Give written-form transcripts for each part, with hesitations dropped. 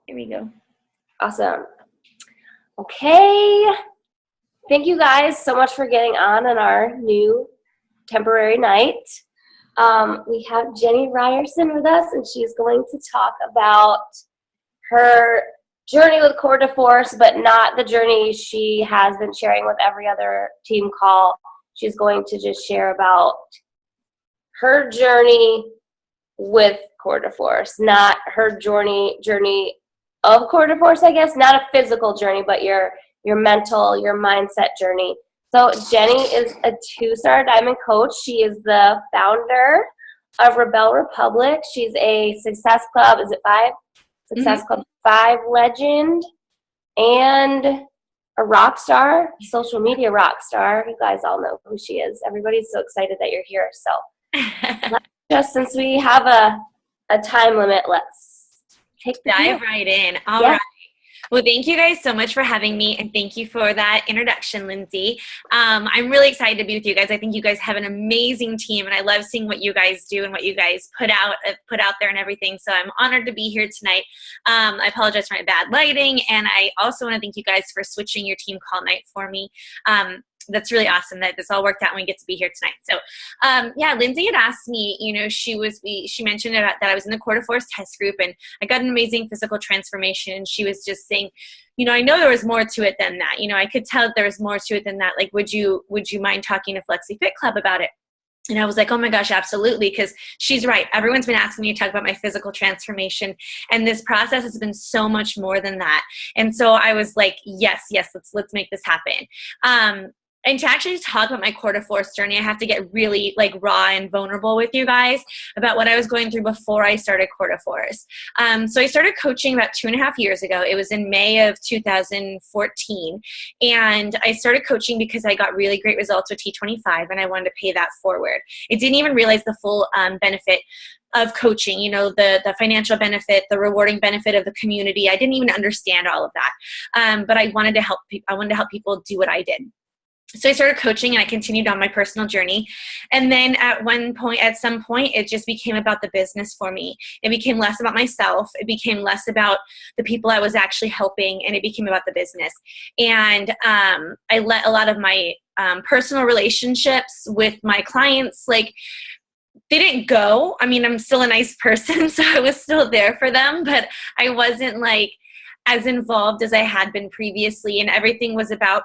Here we go. Awesome. Okay. Thank you guys so much for getting on our new temporary night. We have Jenny Ryerson with us, and she's going to talk about her journey with Core de Force, but not the journey she has been sharing with every other team call. She's going to just share about her journey with Core de Force, not her journey of Core de Force, I guess, not a physical journey, but your mental, your mindset journey. So Jenny is a 2-star diamond coach. She is the founder of Rebel Republic. She's a Success Club, is it 5? Success Club 5 legend and a rock star, social media rock star. You guys all know who she is. Everybody's so excited that you're here. So just since we have a time limit, let's dive right in. All right. Well, thank you guys so much for having me, and thank you for that introduction, Lindsay. I'm really excited to be with you guys. I think you guys have an amazing team, and I love seeing what you guys do and what you guys put out there and everything. So I'm honored to be here tonight. I apologize for my bad lighting, and I also want to thank you guys for switching your team call night for me. That's really awesome that this all worked out and we get to be here tonight. So, Lindsay had asked me, she mentioned that I was in the Core de Force test group and I got an amazing physical transformation. She was just saying, I know there was more to it than that. I could tell that there was more to it than that. Like, would you mind talking to Flexy Fit Club about it? And I was like, oh my gosh, absolutely. Because she's right. Everyone's been asking me to talk about my physical transformation. And this process has been so much more than that. And so I was like, yes, let's make this happen. And to actually talk about my Core de Force journey, I have to get really raw and vulnerable with you guys about what I was going through before I started Core de Force. So I started coaching about 2.5 years ago. It was in May of 2014. And I started coaching because I got really great results with T25 and I wanted to pay that forward. I didn't even realize the full benefit of coaching, the financial benefit, the rewarding benefit of the community. I didn't even understand all of that. But I wanted to help people do what I did. So I started coaching and I continued on my personal journey. And then at some point, it just became about the business for me. It became less about myself. It became less about the people I was actually helping, and it became about the business. And I let a lot of my personal relationships with my clients, they didn't go. I mean, I'm still a nice person, so I was still there for them, but I wasn't as involved as I had been previously, and everything was about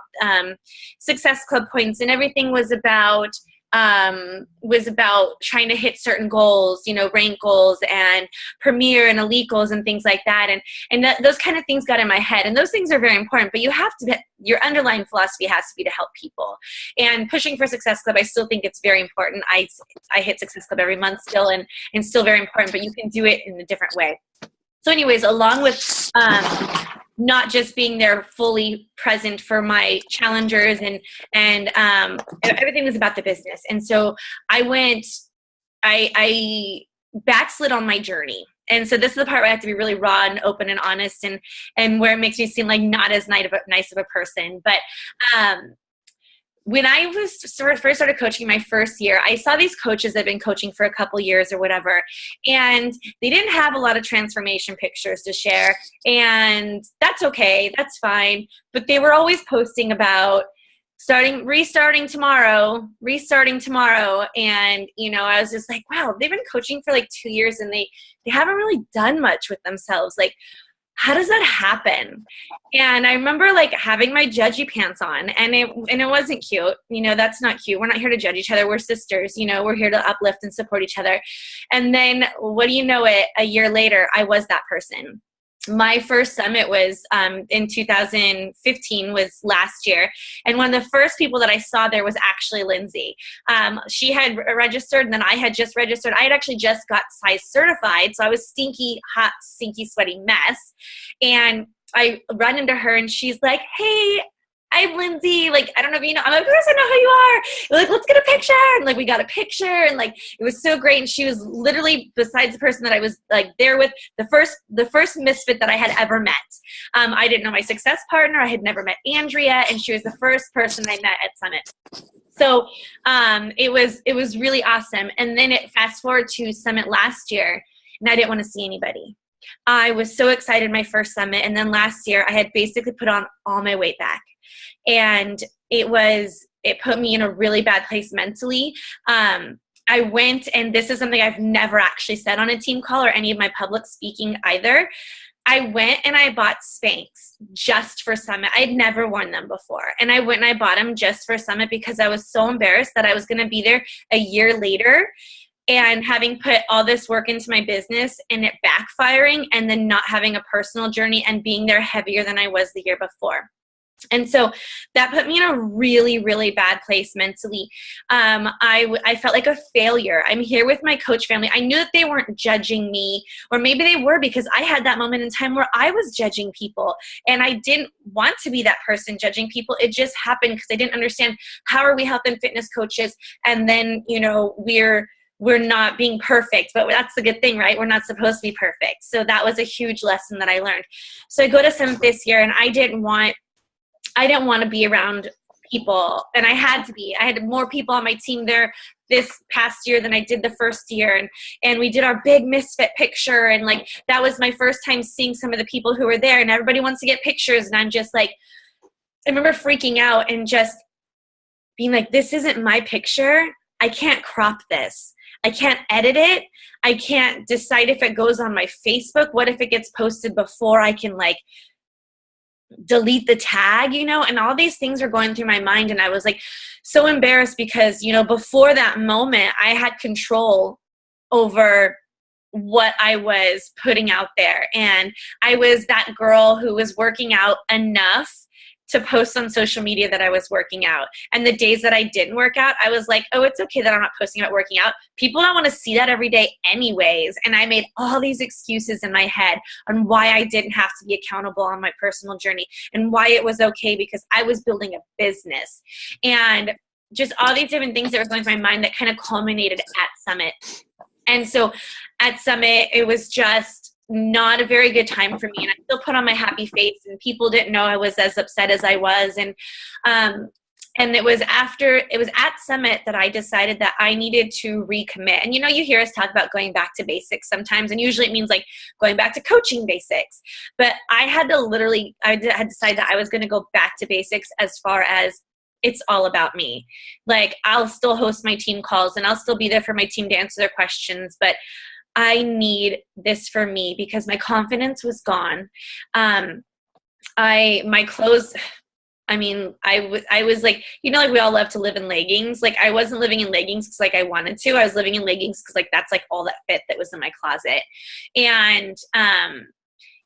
Success Club points, and everything was about trying to hit certain goals, rank goals and premier and elite goals and things like that, and those kind of things got in my head, and those things are very important. But your underlying philosophy has to be to help people. And pushing for Success Club, I still think it's very important. I hit Success Club every month still, and still very important, but you can do it in a different way. So anyways, along with not just being there fully present for my challengers and everything was about the business. And so I backslid on my journey. And so this is the part where I have to be really raw and open and honest and where it makes me seem like not as nice of a person. But when I first started coaching my first year, I saw these coaches that had been coaching for a couple years or whatever, and they didn't have a lot of transformation pictures to share, and that's okay, that's fine, but they were always posting about restarting tomorrow, and I was just like, wow, they've been coaching for 2 years and they haven't really done much with themselves. How does that happen? And I remember having my judgy pants on, and it wasn't cute. That's not cute. We're not here to judge each other. We're sisters. We're here to uplift and support each other. And then what do you know it? A year later, I was that person. My first summit was in 2015, was last year. And one of the first people that I saw there was actually Lindsay. She had registered, and then I had just registered. I had actually just got size certified. So I was stinky, hot, stinky, sweaty mess. And I run into her and she's like, hey, I'm Lindsay. I don't know if you know. I'm like, of course I know who you are. Let's get a picture. And we got a picture, and it was so great. And she was literally, besides the person that I was there with, the first misfit that I had ever met. I didn't know my success partner. I had never met Andrea, and she was the first person I met at Summit. So it was really awesome. And then it fast forward to Summit last year, and I didn't want to see anybody. I was so excited my first summit. And then last year I had basically put on all my weight back. And it put me in a really bad place mentally. I went, and this is something I've never actually said on a team call or any of my public speaking either. I went and I bought Spanx just for Summit. I'd never worn them before. And I went and I bought them just for Summit because I was so embarrassed that I was going to be there a year later and having put all this work into my business and it backfiring and then not having a personal journey and being there heavier than I was the year before. And so that put me in a really, really bad place mentally. I felt like a failure. I'm here with my coach family. I knew that they weren't judging me, or maybe they were because I had that moment in time where I was judging people and I didn't want to be that person judging people. It just happened because I didn't understand how are we health and fitness coaches. And then, we're not being perfect, but that's the good thing, right? We're not supposed to be perfect. So that was a huge lesson that I learned. So I go to Summit this year and I didn't want to be around people, and I had to be. I had more people on my team there this past year than I did the first year, and we did our big misfit picture, and like that was my first time seeing some of the people who were there, and everybody wants to get pictures, and I'm just like, I remember freaking out and just being like, this isn't my picture. I can't crop this. I can't edit it. I can't decide if it goes on my Facebook. What if it gets posted before I can like delete the tag, and all these things were going through my mind. And I was like so embarrassed because, before that moment, I had control over what I was putting out there. And I was that girl who was working out enough to post on social media that I was working out. And the days that I didn't work out, I was like, oh, it's okay that I'm not posting about working out. People don't want to see that every day anyways. And I made all these excuses in my head on why I didn't have to be accountable on my personal journey and why it was okay because I was building a business. And just all these different things that were going through my mind that kind of culminated at Summit. And so at Summit, it was just not a very good time for me, and I still put on my happy face, and people didn't know I was as upset as I was. And it was at Summit that I decided that I needed to recommit. And you hear us talk about going back to basics sometimes, and usually it means like going back to coaching basics. But I had decided that I was going to go back to basics as far as it's all about me. Like I'll still host my team calls and I'll still be there for my team to answer their questions, but I need this for me because my confidence was gone. My clothes, I was like, like we all love to live in leggings. Like I wasn't living in leggings because like I wanted to. I was living in leggings because like that's like all that fit that was in my closet. And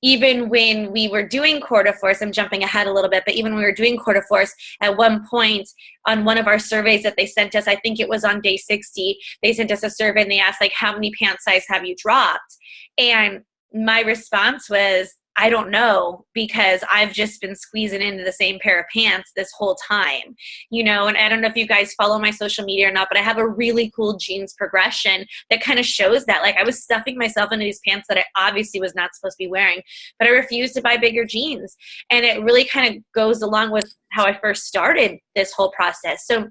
even when we were doing Quarter Force, I'm jumping ahead a little bit, but even when we were doing Quarter Force, at one point on one of our surveys that they sent us, I think it was on day 60, they sent us a survey and they asked like, how many pant size have you dropped? And my response was, I don't know, because I've just been squeezing into the same pair of pants this whole time, and I don't know if you guys follow my social media or not, but I have a really cool jeans progression that kind of shows that. Like I was stuffing myself into these pants that I obviously was not supposed to be wearing, but I refused to buy bigger jeans. And it really kind of goes along with how I first started this whole process. So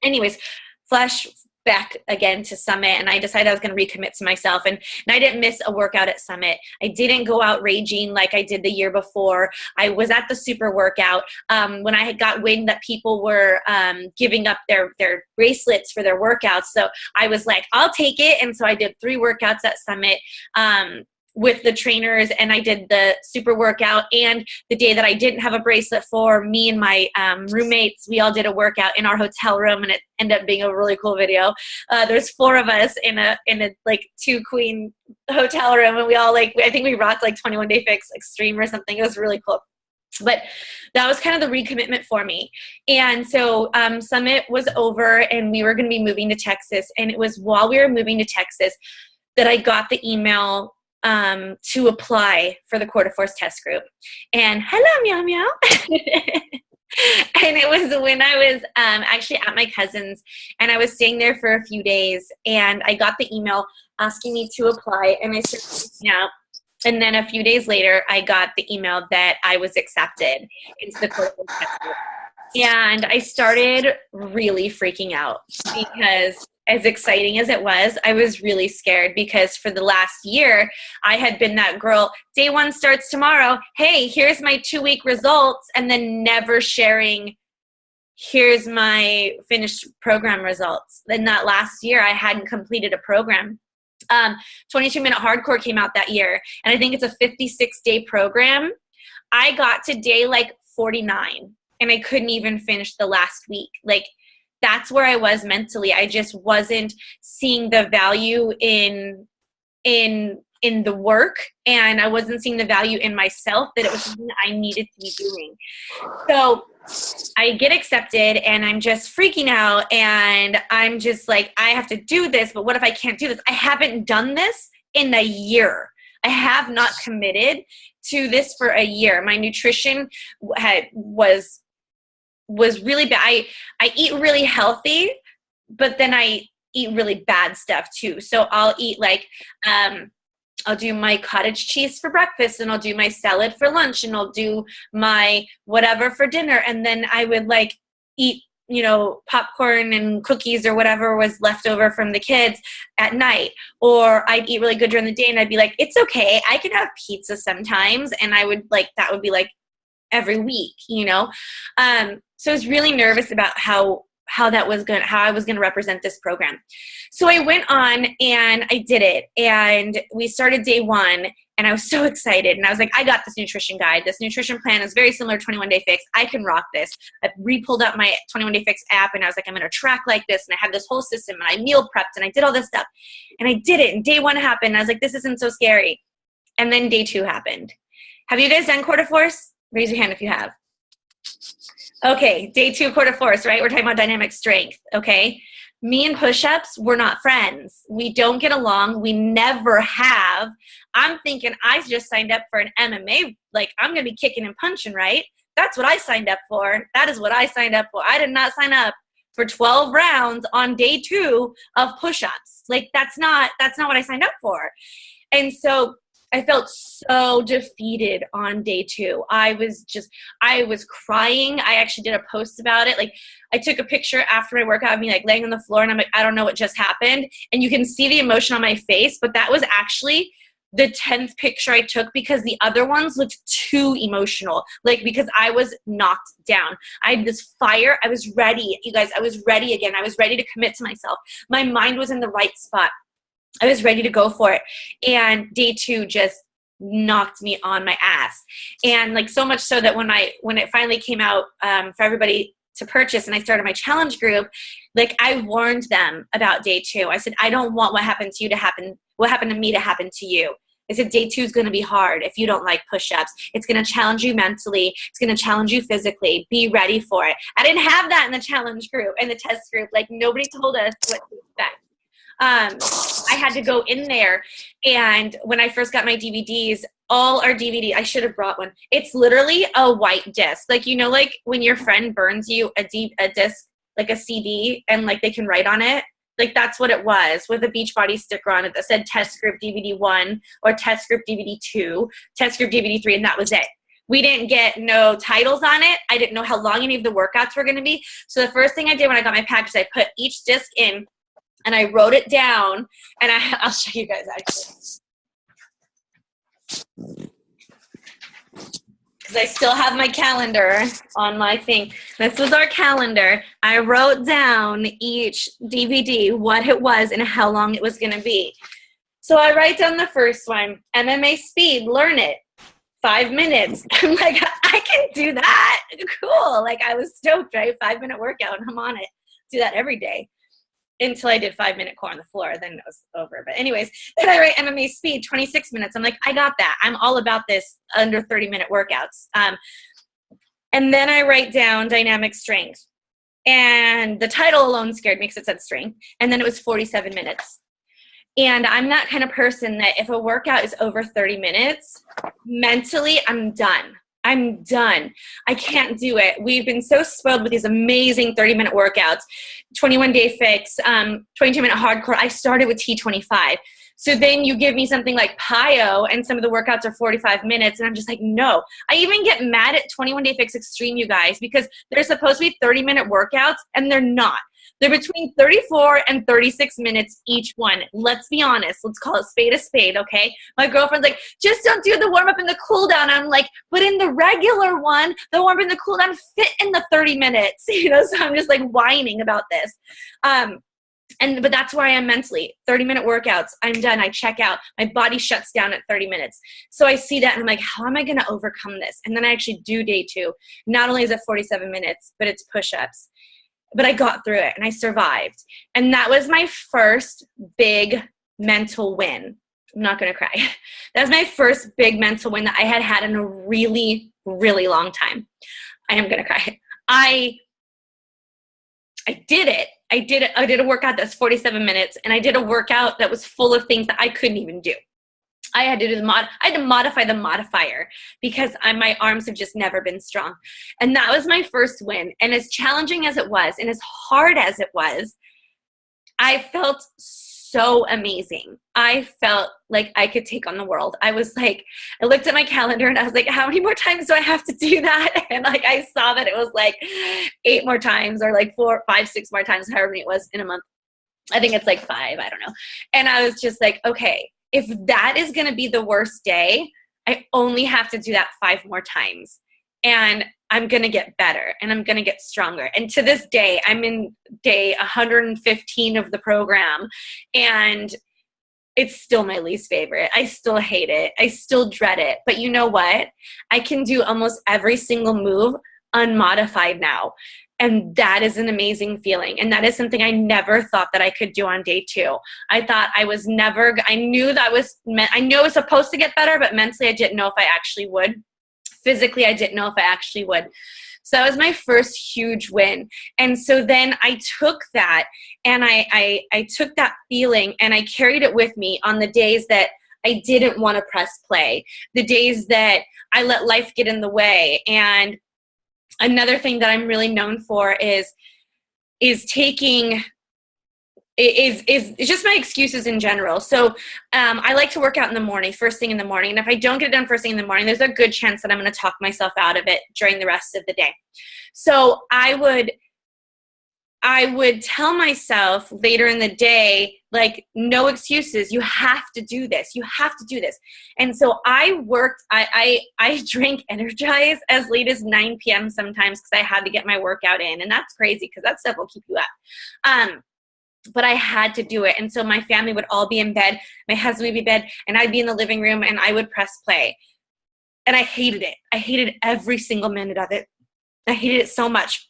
anyways, flash back again to Summit, and I decided I was going to recommit to myself, and I didn't miss a workout at Summit. I didn't go out raging like I did the year before. I was at the super workout when I had got wind that people were giving up their bracelets for their workouts, so I was like, I'll take it. And so I did 3 workouts at Summit with the trainers, and I did the super workout. And the day that I didn't have a bracelet for, me and my roommates, we all did a workout in our hotel room, and it ended up being a really cool video. There's 4 of us in a like 2 queen hotel room, and we all I think we rocked like 21 Day Fix Extreme or something. It was really cool. But that was kind of the recommitment for me. And so Summit was over, and we were going to be moving to Texas. And it was while we were moving to Texas that I got the email to apply for the Quarter Force test group. And hello, meow meow. And it was when I was actually at my cousin's, and I was staying there for a few days, and I got the email asking me to apply, and I started reaching out. And then a few days later, I got the email that I was accepted into the Quarter Force test group. And I started really freaking out because as exciting as it was, I was really scared because for the last year, I had been that girl, day one starts tomorrow. Hey, here's my 2-week results. And then never sharing, here's my finished program results. Then that last year, I hadn't completed a program. 22-minute hardcore came out that year. And I think it's a 56-day program. I got to day like 49 and I couldn't even finish the last week. Like, that's where I was mentally. I just wasn't seeing the value in the work, and I wasn't seeing the value in myself, that it was something I needed to be doing. So I get accepted and I'm just freaking out, and I'm just like, I have to do this, but what if I can't do this? I haven't done this in a year. I have not committed to this for a year. My nutrition was really bad. I eat really healthy, but then I eat really bad stuff too. So I'll eat like, I'll do my cottage cheese for breakfast, and I'll do my salad for lunch, and I'll do my whatever for dinner. And then I would like eat, popcorn and cookies or whatever was left over from the kids at night. Or I'd eat really good during the day, and I'd be like, it's okay, I can have pizza sometimes. And I would like, that would be like every week, so I was really nervous about how I was going to represent this program. So I went on and I did it, and we started day one, and I was so excited, and I was like, I got this nutrition guide. This nutrition plan is very similar to 21 Day Fix. I can rock this. I re-pulled up my 21 Day Fix app, and I was like, I'm going to track like this, and I had this whole system, and I meal prepped, and I did all this stuff, and I did it, and day one happened, and I was like, this isn't so scary. And then day two happened. Have you guys done quarter force? Raise your hand if you have. Okay, day two, quarter force, right? We're talking about dynamic strength, okay? Me and push-ups, we're not friends. We don't get along. We never have. I'm thinking I just signed up for an MMA. Like, I'm going to be kicking and punching, right? That's what I signed up for. That is what I signed up for. I did not sign up for 12 rounds on day two of push-ups. Like, that's not what I signed up for. And so I felt so defeated on day two. I was crying. I actually did a post about it. Like, I took a picture after my workout of me like laying on the floor, and I'm like, I don't know what just happened. And you can see the emotion on my face, but that was actually the 10th picture I took, because the other ones looked too emotional. Like, because I was knocked down. I had this fire. I was ready. You guys, I was ready again. I was ready to commit to myself. My mind was in the right spot. I was ready to go for it. And day two just knocked me on my ass. And like, so much so that when it finally came out for everybody to purchase, and I started my challenge group, like, I warned them about day two. I said, I don't want what happened to you to happen, what happened to me to happen to you. I said, day two is going to be hard if you don't like push-ups. It's going to challenge you mentally. It's going to challenge you physically. Be ready for it. I didn't have that in the challenge group, in the test group. Like, nobody told us what to expect. I had to go in there, and when I first got my DVDs, all our DVD, I should have brought one. It's literally a white disc. Like, like when your friend burns you a disc, like a CD, and like they can write on it. Like, that's what it was, with a Beachbody sticker on it that said test group DVD 1 or test group DVD 2, test group DVD 3, and that was it. We didn't get no titles on it. I didn't know how long any of the workouts were going to be. So the first thing I did when I got my package, I put each disc in, and I wrote it down, and I'll show you guys actually. Because I still have my calendar on my thing. This was our calendar. I wrote down each DVD, what it was, and how long it was going to be. So I write down the first one, MMA speed, learn it, 5 minutes. I'm like, I can do that. Cool. Like, I was stoked, right? 5-minute workout, and I'm on it. Do that every day. Until I did 5-minute core on the floor, then it was over. But anyways, then I write MMA speed, 26 minutes. I'm like, I got that. I'm all about this under 30-minute workouts. And then I write down dynamic strength. And the title alone scared me because it said strength. And then it was 47 minutes. And I'm that kind of person that if a workout is over 30 minutes, mentally, I'm done. I'm done. I can't do it. We've been so spoiled with these amazing 30-minute workouts, 21 Day Fix, 22-minute hardcore. I started with T25. So then you give me something like PiYo, and some of the workouts are 45 minutes, and I'm just like, no. I even get mad at 21 Day Fix Extreme, you guys, because they're supposed to be 30-minute workouts, and they're not. They're between 34 and 36 minutes each one. Let's be honest. Let's call it a spade, okay? My girlfriend's like, just don't do the warm-up and the cool-down. I'm like, but in the regular one, the warm-up and the cool-down fit in the 30 minutes, you know? So I'm just like whining about this. But that's where I am mentally. 30-minute workouts, I'm done. I check out. My body shuts down at 30 minutes. So I see that and I'm like, how am I going to overcome this? And then I actually do day 2. Not only is it 47 minutes, but it's push-ups. But I got through it and I survived. And that was my first big mental win. I'm not going to cry. That was my first big mental win that I had had in a really, really long time. I am going to cry. I did it. I did a workout that's 47 minutes, and I did a workout that was full of things that I couldn't even do. I had to modify the modifier because my arms have just never been strong. And that was my first win. And as challenging as it was, and as hard as it was, I felt so amazing. I felt like I could take on the world. I was like, I looked at my calendar and I was like, how many more times do I have to do that? And like, I saw that it was like 8 more times or like 4, 5, 6 more times, however many it was in a month. I think it's like 5, I don't know. And I was just like, okay, if that is going to be the worst day, I only have to do that 5 more times. And I'm going to get better and I'm going to get stronger. And to this day, I'm in day 115 of the program and it's still my least favorite. I still hate it. I still dread it. But you know what? I can do almost every single move unmodified now. And that is an amazing feeling. And that is something I never thought that I could do on day 2. I thought I was never, I knew I was supposed to get better, but mentally I didn't know if I actually would. Physically, I didn't know if I actually would. So that was my first huge win. And so then I took that and I took that feeling and I carried it with me on the days that I didn't want to press play, the days that I let life get in the way. And another thing that I'm really known for is just my excuses in general. So I like to work out in the morning, first thing in the morning. And if I don't get it done first thing in the morning, there's a good chance that I'm going to talk myself out of it during the rest of the day. So I would tell myself later in the day, like, no excuses. You have to do this. You have to do this. And so I drank Energize as late as 9 p.m. sometimes because I had to get my workout in. And that's crazy because that stuff will keep you up. But I had to do it. And so my family would all be in bed. My husband would be in bed and I'd be in the living room and I would press play. And I hated it. I hated every single minute of it. I hated it so much.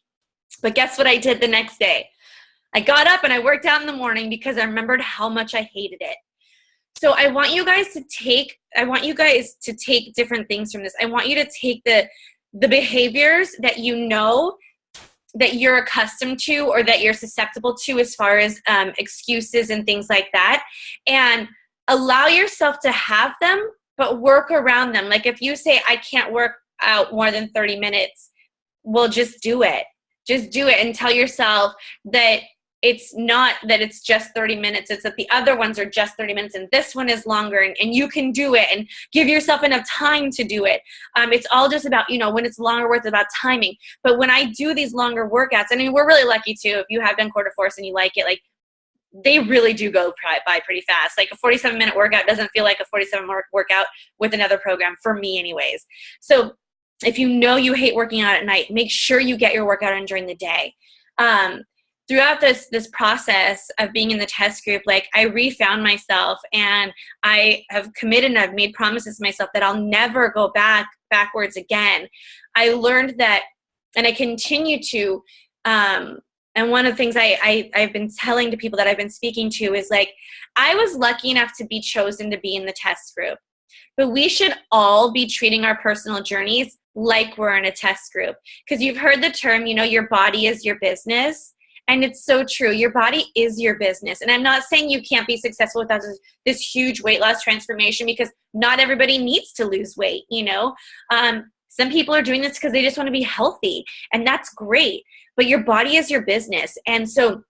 But guess what I did the next day? I got up and I worked out in the morning because I remembered how much I hated it. So I want you guys to take different things from this. I want you to take the behaviors that you know that you're accustomed to or that you're susceptible to as far as excuses and things like that, and allow yourself to have them, but work around them. Like if you say, I can't work out more than 30 minutes, well, just do it. Just do it and tell yourself that it's not that it's just 30 minutes. It's that the other ones are just 30 minutes and this one is longer and you can do it and give yourself enough time to do it. It's all just about, when it's longer work, it's about timing. But when I do these longer workouts, I mean, we're really lucky too. If you have done quarter force and you like it, like they really do go by pretty fast. Like a 47-minute workout doesn't feel like a 47-minute workout with another program for me anyways. So if you know you hate working out at night, make sure you get your workout in during the day. Throughout this process of being in the test group, like I refound myself and I have committed and I've made promises to myself that I'll never go backwards again. I learned that, and I continue to, and one of the things I've been telling to people that I've been speaking to is like, I was lucky enough to be chosen to be in the test group, but we should all be treating our personal journeys like we're in a test group. Because you've heard the term, your body is your business. And it's so true. Your body is your business. And I'm not saying you can't be successful without this huge weight loss transformation because not everybody needs to lose weight, Some people are doing this because they just want to be healthy. And that's great. But your body is your business. And so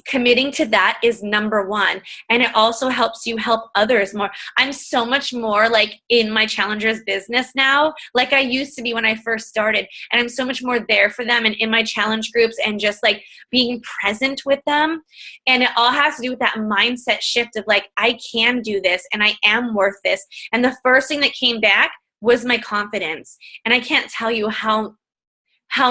committing to that is number one. And it also helps you help others more. I'm so much more like in my challengers business now, like I used to be when I first started. And I'm so much more there for them and in my challenge groups and just like being present with them. And it all has to do with that mindset shift of like, I can do this and I am worth this. And the first thing that came back was my confidence. And I can't tell you how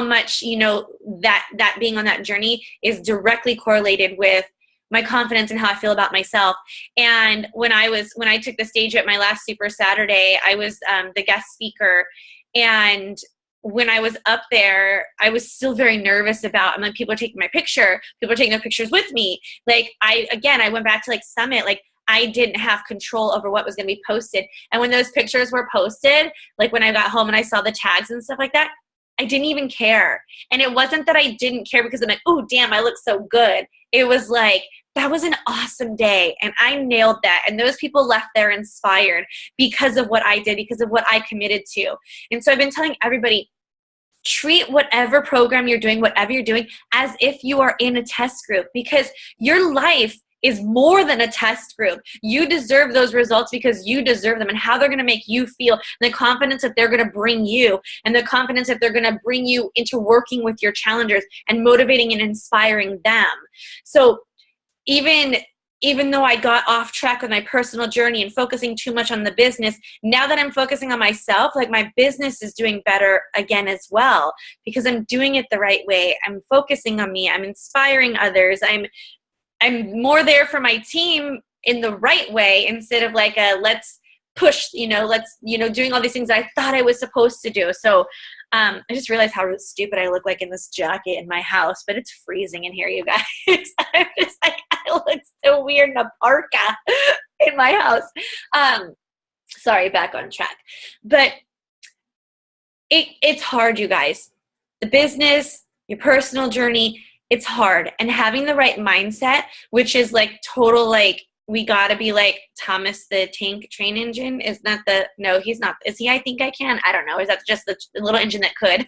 much, you know, that being on that journey is directly correlated with my confidence and how I feel about myself. And when I took the stage at my last Super Saturday, I was the guest speaker. And when I was up there, I was still very nervous about, I'm like, people are taking my picture. People are taking their pictures with me. Like I went back to like Summit, like I didn't have control over what was going to be posted. And when those pictures were posted, like when I got home and I saw the tags and stuff like that, I didn't even care. And it wasn't that I didn't care because I'm like, oh, damn, I look so good. It was like, that was an awesome day. And I nailed that. And those people left there inspired because of what I did, because of what I committed to. And so I've been telling everybody, treat whatever program you're doing, whatever you're doing, as if you are in a test group, because your life is more than a test group. You deserve those results because you deserve them, and how they're going to make you feel, and the confidence that they're going to bring you, and the confidence that they're going to bring you into working with your challengers and motivating and inspiring them. So even though I got off track with my personal journey and focusing too much on the business, now that I'm focusing on myself, like my business is doing better again as well, because I'm doing it the right way. I'm focusing on me. I'm inspiring others. I'm more there for my team in the right way, instead of like let's push, doing all these things I thought I was supposed to do. So I just realized how stupid I look like in this jacket in my house, but it's freezing in here, you guys. I'm just like, I look so weird in a parka in my house. Sorry, back on track. But it's hard, you guys. The business, your personal journey, it's hard. And having the right mindset, which is like total, like, we got to be like Thomas the Tank Train Engine. Is not no, he's not. Is he? I think I can. I don't know. Is that just the little engine that could?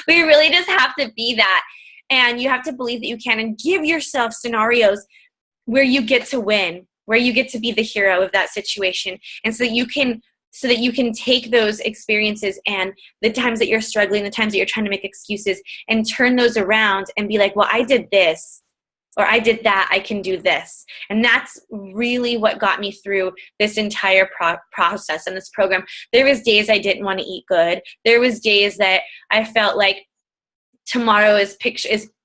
We really just have to be that. And you have to believe that you can, and give yourself scenarios where you get to win, where you get to be the hero of that situation. And so that you can take those experiences and the times that you're struggling, the times that you're trying to make excuses, and turn those around and be like, well, I did this, or I did that, I can do this. And that's really what got me through this entire process and this program. There was days I didn't want to eat good. There was days that I felt like tomorrow is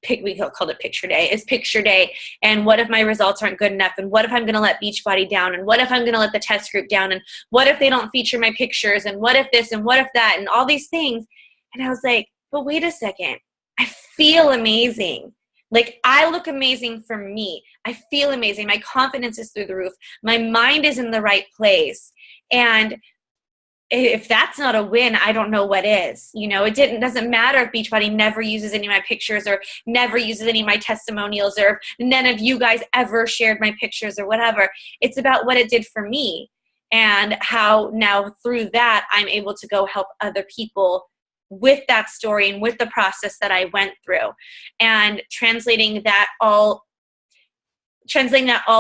we called it picture day, is picture day. And what if my results aren't good enough? And what if I'm going to let Beachbody down? And what if I'm going to let the test group down? And what if they don't feature my pictures? And what if this and what if that? And all these things. And I was like, but wait a second. I feel amazing. Like, I look amazing for me. I feel amazing. My confidence is through the roof. My mind is in the right place. And if that's not a win, I don't know what is. It doesn't matter if Beachbody never uses any of my pictures, or never uses any of my testimonials, or if none of you guys ever shared my pictures or whatever. It's about what it did for me, and how now through that I'm able to go help other people with that story and with the process that I went through, and translating that all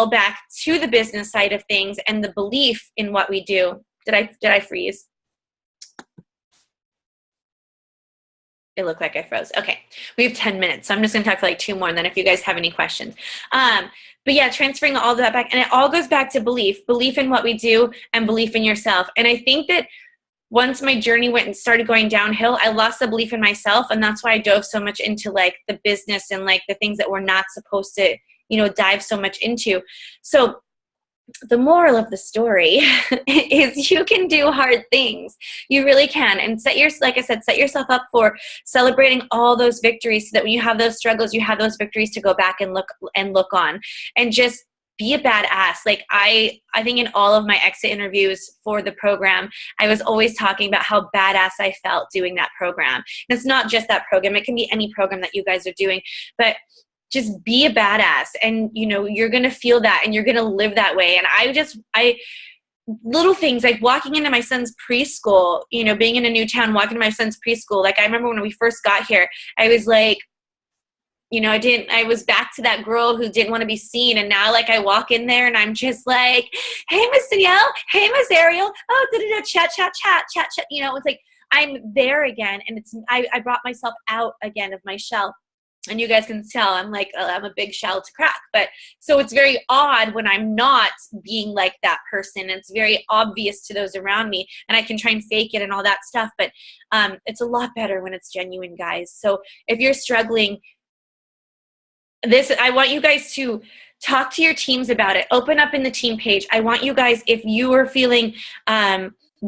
back to the business side of things and the belief in what we do. Did I freeze? It looked like I froze. Okay. We have 10 minutes. So I'm just going to talk for like 2 more. And then if you guys have any questions. But yeah, transferring all of that back. And it all goes back to belief in what we do, and belief in yourself. And I think that once my journey went and started going downhill, I lost the belief in myself. And that's why I dove so much into like the business and like the things that we're not supposed to, dive so much into. So the moral of the story is you can do hard things. You really can. And set yourself up for celebrating all those victories, so that when you have those struggles, you have those victories to go back and look on, and just be a badass. Like I think in all of my exit interviews for the program, I was always talking about how badass I felt doing that program. And it's not just that program. It can be any program that you guys are doing, but just be a badass, and you're going to feel that, and you're going to live that way. And I little things like walking into my son's preschool, being in a new town, walking to my son's preschool. Like I remember when we first got here, I was like, I was back to that girl who didn't want to be seen. And now like I walk in there and I'm just like, hey, Miss Danielle, hey, Miss Ariel. Oh, chat. It's like, I'm there again. And I brought myself out again of my shell. And you guys can tell I'm a big shell to crack. But so it's very odd when I'm not being like that person. It's very obvious to those around me, and I can try and fake it and all that stuff. But it's a lot better when it's genuine, guys. So if you're struggling, I want you guys to talk to your teams about it. Open up in the team page. I want you guys, if you are feeling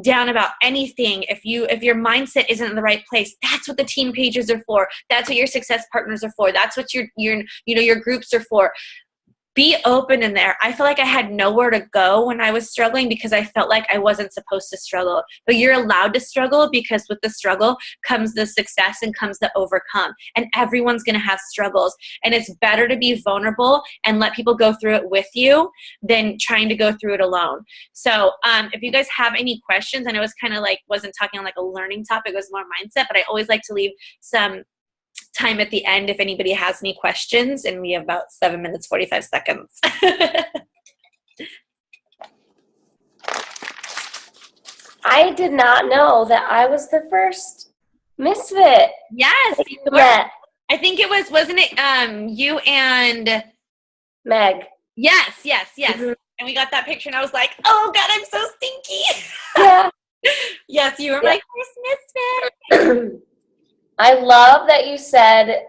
down about anything, if your mindset isn't in the right place, that's what the team pages are for. That's what your success partners are for. That's what your groups are for. Be open in there. I feel like I had nowhere to go when I was struggling because I felt like I wasn't supposed to struggle. But you're allowed to struggle, because with the struggle comes the success and comes the overcome. And everyone's going to have struggles. And it's better to be vulnerable and let people go through it with you than trying to go through it alone. So if you guys have any questions, and it was kind of like, wasn't talking on like a learning topic, it was more mindset, but I always like to leave some time at the end if anybody has any questions, and we have about 7 minutes 45 seconds. I did not know that I was the first misfit. Yes, you were. I think it wasn't it you and Meg? Yes. Mm-hmm. And we got that picture and I was like, oh God, I'm so stinky. Yeah. Yes, you were my first misfit. I love that you said,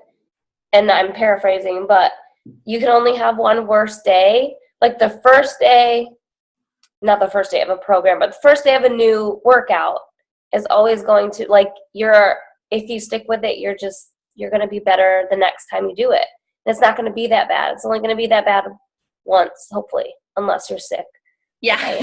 and I'm paraphrasing, but you can only have one worst day. Like the first day, not the first day of a program, but the first day of a new workout is always going to, like, if you stick with it, you're going to be better the next time you do it. And it's not going to be that bad. It's only going to be that bad once, hopefully, unless you're sick. Yeah. Okay.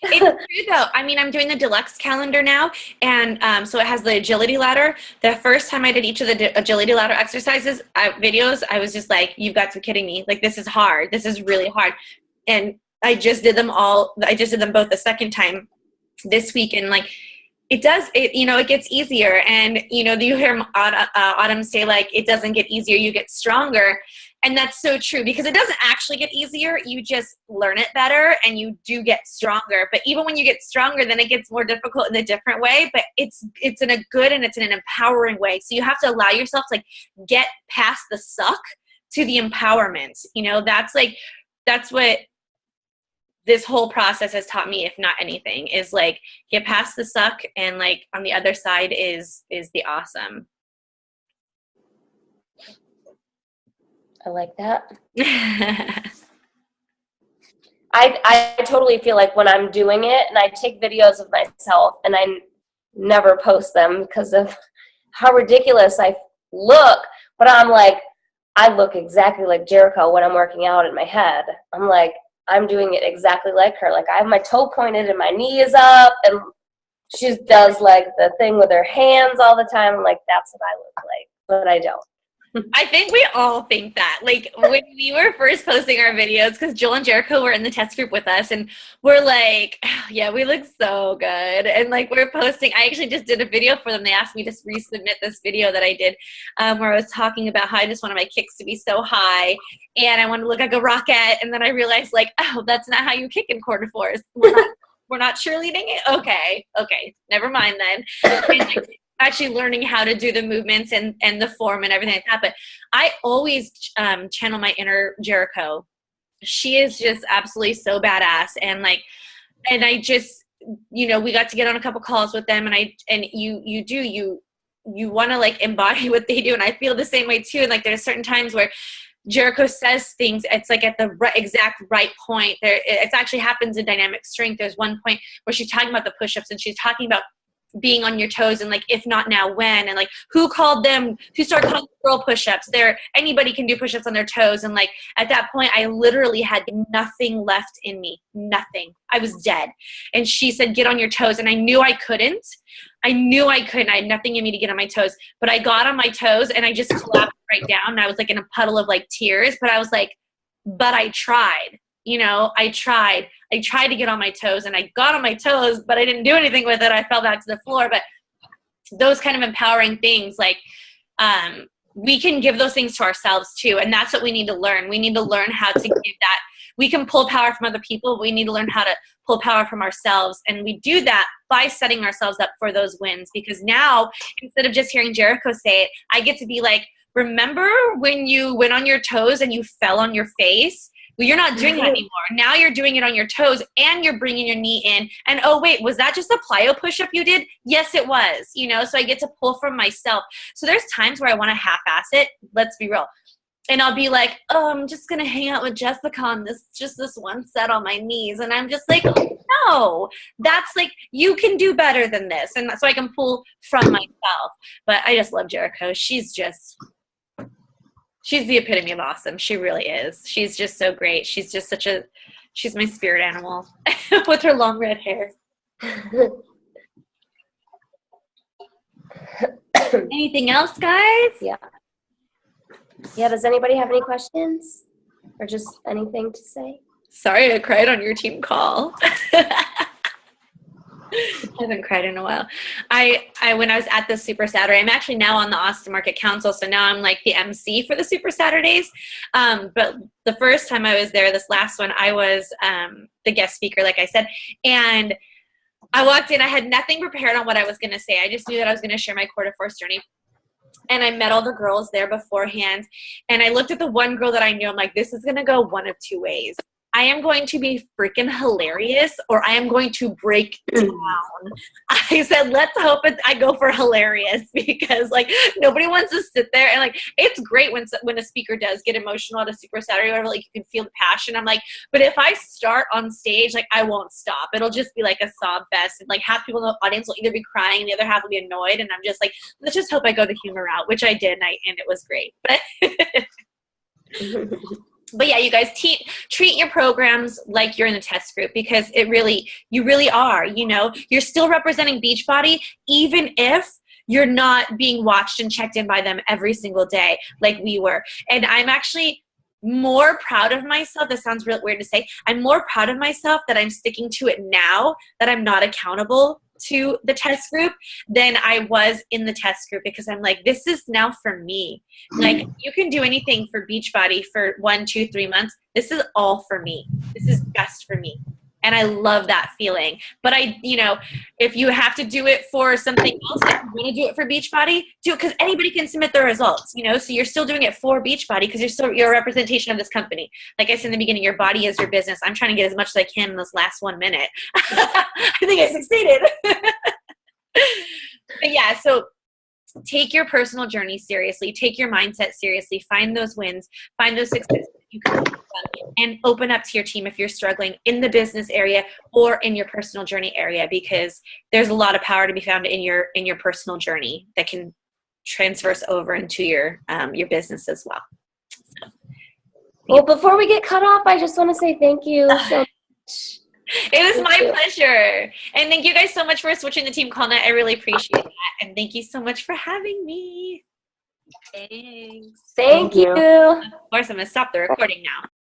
It's true though. I mean, I'm doing the deluxe calendar now, and so it has the agility ladder. The first time I did each of the agility ladder exercises videos, I was just like, you've got to be kidding me. Like, this is hard. This is really hard. And I just did them all. I just did them both the second time this week, and like, it gets easier. And, you hear Autumn say, like, it doesn't get easier, you get stronger. And that's so true, because it doesn't actually get easier. You just learn it better and you do get stronger. But even when you get stronger, then it gets more difficult in a different way. But it's in a good and it's in an empowering way. So you have to allow yourself to, like, get past the suck to the empowerment. That's what this whole process has taught me, if not anything, is like, get past the suck, and like on the other side is the awesome. I like that. I totally feel like when I'm doing it, and I take videos of myself and I never post them because of how ridiculous I look, but I'm like, I look exactly like Jericho when I'm working out in my head. I'm like, I'm doing it exactly like her. Like, I have my toe pointed and my knee is up, and she does like the thing with her hands all the time. I'm like, that's what I look like, but I don't. I think we all think that. Like, when we were first posting our videos, because Joel and Jericho were in the test group with us, and we're like, oh, yeah, we look so good. And like, we're posting, I actually just did a video for them. They asked me to resubmit this video that I did, where I was talking about how I just wanted my kicks to be so high and I want to look like a rocket. And then I realized, like, oh, that's not how you kick in quarter fours. We're not cheerleading it. Okay, never mind then. Actually learning how to do the movements and the form and everything like that. But I always channel my inner Jericho. She is just absolutely so badass. And like, and I just, we got to get on a couple calls with them, and you want to like embody what they do. And I feel the same way too. And like, there's certain times where Jericho says things, it's like at the exact right point. It actually happens in dynamic strength. There's one point where she's talking about the push-ups, and she's talking about being on your toes, and like, if not now, when, and like, who started calling girl push-ups. Anybody can do push-ups on their toes. And like, at that point, I literally had nothing left in me. Nothing. I was dead. And she said, get on your toes. And I knew I couldn't. I had nothing in me to get on my toes, but I got on my toes and I just collapsed right down. And I was like in a puddle of like tears, but I was like, but I tried. I tried to get on my toes, and I got on my toes, but I didn't do anything with it. I fell back to the floor. But those kind of empowering things, like, we can give those things to ourselves too. And that's what we need to learn. We need to learn how to give that. We can pull power from other people. But we need to learn how to pull power from ourselves. And we do that by setting ourselves up for those wins. Because now, instead of just hearing Jericho say it, I get to be like, remember when you went on your toes and you fell on your face? Well, you're not doing that anymore. Now you're doing it on your toes and you're bringing your knee in. And oh, wait, was that just a plyo push-up you did? Yes, it was. So I get to pull from myself. So there's times where I want to half-ass it. Let's be real. And I'll be like, oh, I'm just going to hang out with Jessica on this one set on my knees. And I'm just like, oh, no, that's like, you can do better than this. And so I can pull from myself. But I just love Jericho. She's the epitome of awesome. She really is. She's just so great. She's just she's my spirit animal with her long red hair. Anything else, guys? Yeah. Does anybody have any questions or just anything to say? Sorry, I cried on your team call. I haven't cried in a while. When I was at the Super Saturday, I'm actually now on the Austin Market Council, so now I'm like the MC for the Super Saturdays. But the first time I was there, this last one, I was the guest speaker, like I said, and I walked in. I had nothing prepared on what I was going to say. I just knew that I was going to share my Core to Force journey. And I met all the girls there beforehand, and I looked at the one girl that I knew. I'm like, this is going to go one of two ways. I am going to be freaking hilarious, or I am going to break down. I said, let's hope I go for hilarious, because like nobody wants to sit there and like, it's great when a speaker does get emotional at a Super Saturday, whatever, like you can feel the passion. I'm like, but if I start on stage, like I won't stop. It'll just be like a sob fest, and like half people in the audience will either be crying and the other half will be annoyed. And I'm just like, let's just hope I go the humor route, which I did, and it was great. But yeah, you guys treat your programs like you're in the test group, because you really are, you're still representing Beachbody, even if you're not being watched and checked in by them every single day like we were. And I'm actually more proud of myself. This sounds real weird to say. I'm more proud of myself that I'm sticking to it now, that I'm not accountable to the test group, than I was in the test group, because I'm like, this is now for me. Like, you can do anything for Beachbody for 1, 2, 3 months. This is all for me. This is just for me. And I love that feeling. But if you have to do it for something else, if you want to do it for Beachbody, do it, because anybody can submit their results, so you're still doing it for Beachbody, because you're a representation of this company. Like I said in the beginning, your body is your business. I'm trying to get as much as I can in this last 1 minute. I think I succeeded. But yeah, so take your personal journey seriously. Take your mindset seriously. Find those wins. Find those successes that you can focus on, and open up to your team if you're struggling in the business area or in your personal journey area, because there's a lot of power to be found in your personal journey that can transverse over into your business as well. So, well, before we get cut off, I just want to say thank you so much. It was my pleasure. And thank you guys so much for switching the team call night. I really appreciate that. And thank you so much for having me. Thanks. Thank you. Of course, I'm going to stop the recording now.